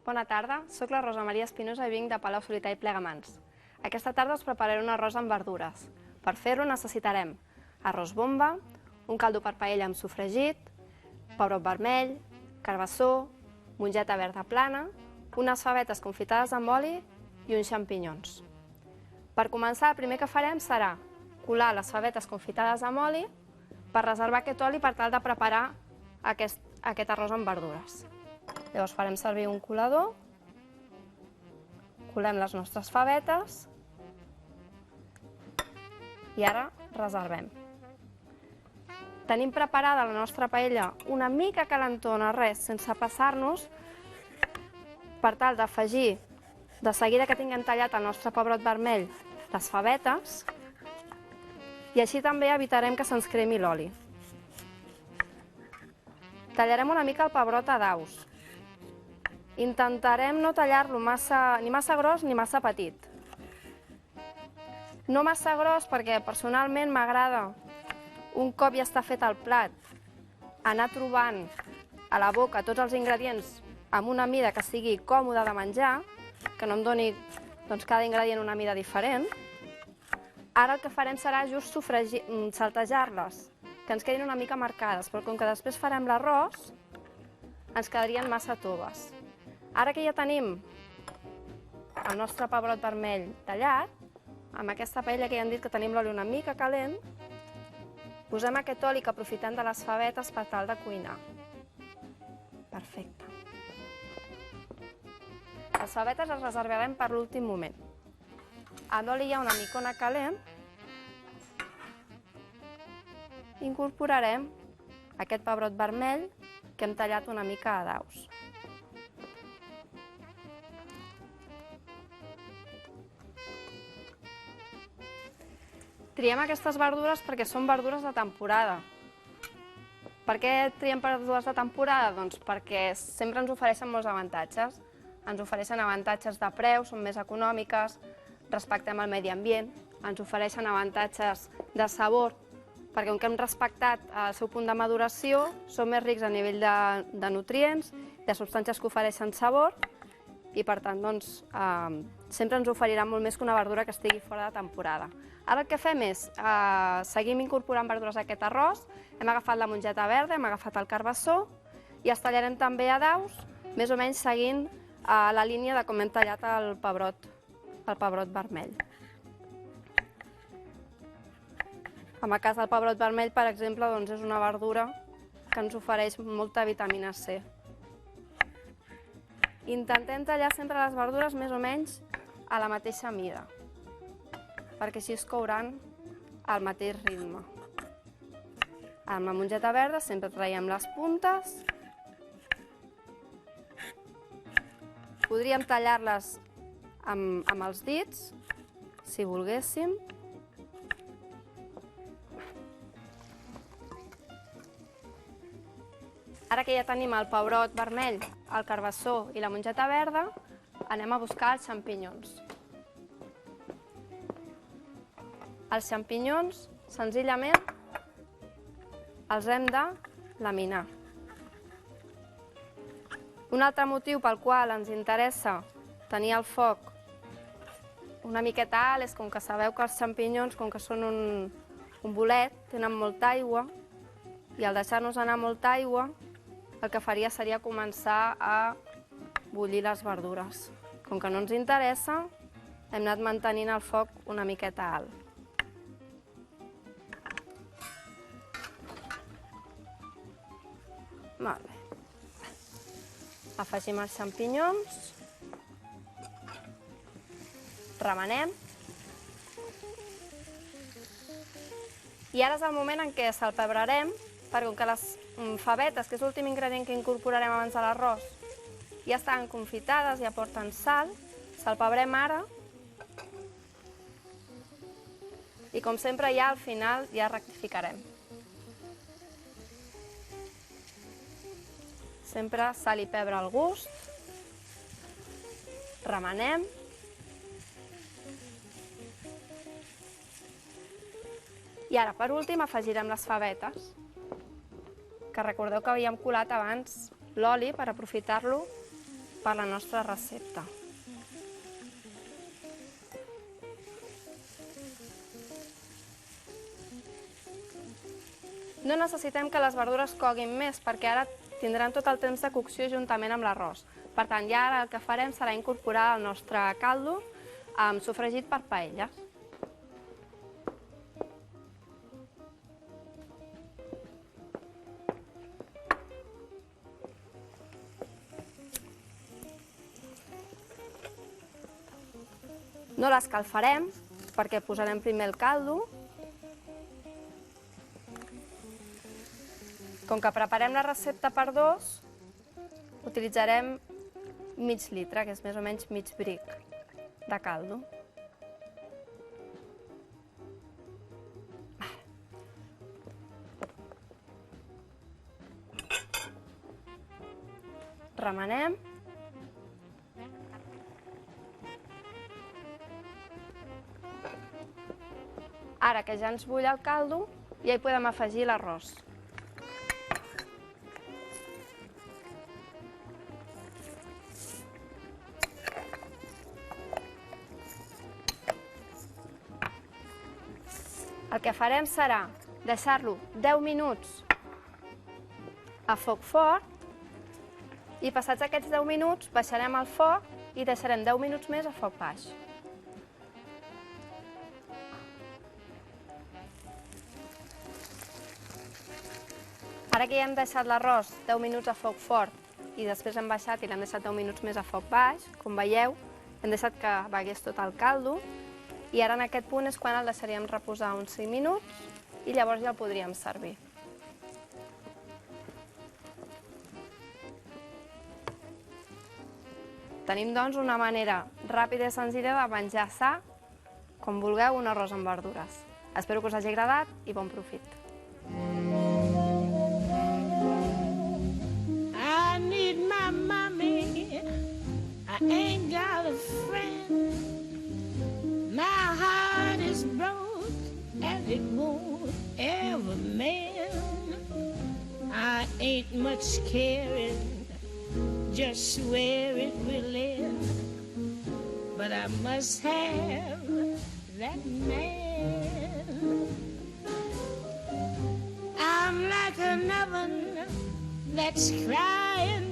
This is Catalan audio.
Bona tarda, soc la Rosa Maria Espinosa i vinc de Palau-solità i Plegamans. Aquesta tarda us prepararé un arròs amb verdures. Per fer-lo necessitarem arròs bomba, un caldo per paella amb sofregit, pebrot vermell, carbassó, mongeta verda plana, unes favetes confitades amb oli i uns xampinyons. Per començar, el primer que farem serà colar les favetes confitades amb oli per reservar aquest oli per tal de preparar aquest arròs amb verdures. Llavors farem servir un colador, colem les nostres favetes i ara reservem. Tenim preparada la nostra paella una mica calentona, res, sense passar-nos, per tal d'afegir, de seguida que tinguem tallat el nostre pebrot vermell, les favetes, i així també evitarem que se'ns cremi l'oli. Tallarem una mica el pebrot a daus. Intentarem no tallar-lo ni massa gros ni massa petit. No massa gros perquè personalment m'agrada, un cop ja està fet el plat, anar trobant a la boca tots els ingredients amb una mida que sigui còmoda de menjar, que no em doni cada ingredient una mida diferent. Ara el que farem serà just saltejar-les, que ens quedin una mica marcades, però com que després farem l'arròs, ens quedarien massa toves. Ara que ja tenim el nostre pebrot vermell tallat, amb aquesta paella que ja hem dit que tenim l'oli una mica calent, posem aquest oli que aprofitem de les favetes per tal de cuinar. Perfecte. Les favetes les reservarem per l'últim moment. A l'oli hi ha una micona calent. Incorporarem aquest pebrot vermell que hem tallat una mica a daus. Triem aquestes verdures perquè són verdures de temporada. Per què triem verdures de temporada? Doncs perquè sempre ens ofereixen molts avantatges. Ens ofereixen avantatges de preu, són més econòmiques, respectem el medi ambient, ens ofereixen avantatges de sabor, perquè com que hem respectat el seu punt de maduració, són més rics a nivell de nutrients, de substàncies que ofereixen sabor, i per tant sempre ens oferiran molt més que una verdura que estigui fora de temporada. Ara el que fem és, seguim incorporant verdures a aquest arròs, hem agafat la mongeta verda, hem agafat el carbassó i els tallarem també a daus, més o menys seguint la línia de com hem tallat el pebrot vermell. En el cas del pebrot vermell, per exemple, és una verdura que ens ofereix molta vitamina C. Intentem tallar sempre les verdures més o menys a la mateixa mida, perquè així es couran al mateix ritme. Amb la mongeta verda sempre traiem les puntes. Podríem tallar-les amb els dits, si volguéssim. Ara que ja tenim el pebrot vermell, el carbassó i la mongeta verda, anem a buscar els xampinyons. Els xampinyons, senzillament, els hem de laminar. Un altre motiu pel qual ens interessa tenir el foc una miqueta alt és com que sabeu que els xampinyons, com que són un bolet, tenen molta aigua, i al deixar-nos anar molta aigua, el que faria seria començar a bullir les verdures. Com que no ens interessa, hem anat mantenint el foc una miqueta alt. Molt bé. Afegim els xampinyons, remenem, i ara és el moment en què salpebrarem, perquè com que les favetes, que és l'últim ingredient que incorporarem abans de l'arròs, ja estan confitades, ja porten sal, salpebrem ara, i com sempre ja al final ja rectificarem. Sempre sal i pebre al gust, remenem, i ara per últim afegirem les favetes, que recordeu que havíem colat abans l'oli per aprofitar-lo per la nostra recepta. No necessitem que les verdures coguin més perquè ara tindran tot el temps de cocció juntament amb l'arròs. Per tant, ja ara el que farem serà incorporar el nostre caldo sofregit per paelles. No l'escalfarem perquè posarem primer el caldo. Com que preparem la recepta per 2, utilitzarem mig litre, que és més o menys mig bric de caldo. Remenem. Ara que ja ens bull el caldo, ja hi podem afegir l'arròs. El que farem serà deixar-lo 10 minuts a foc fort i passats aquests 10 minuts baixarem el foc i deixarem 10 minuts més a foc baix. Ara que ja hem deixat l'arròs 10 minuts a foc fort i després hem baixat i l'hem deixat 10 minuts més a foc baix, com veieu, hem deixat que begués tot el caldo i ara en aquest punt és quan el deixaríem reposar uns 5 minuts i llavors ja el podríem servir. Tenim, doncs, una manera ràpida i senzilla de menjar sa, com vulgueu, un arròs amb verdures. Espero que us hagi agradat i bon profit. I need my mommy, I ain't got a friend. My heart is broke and it won't ever mend. I ain't much caring just where it will end, but I must have that man. I'm like an oven that's crying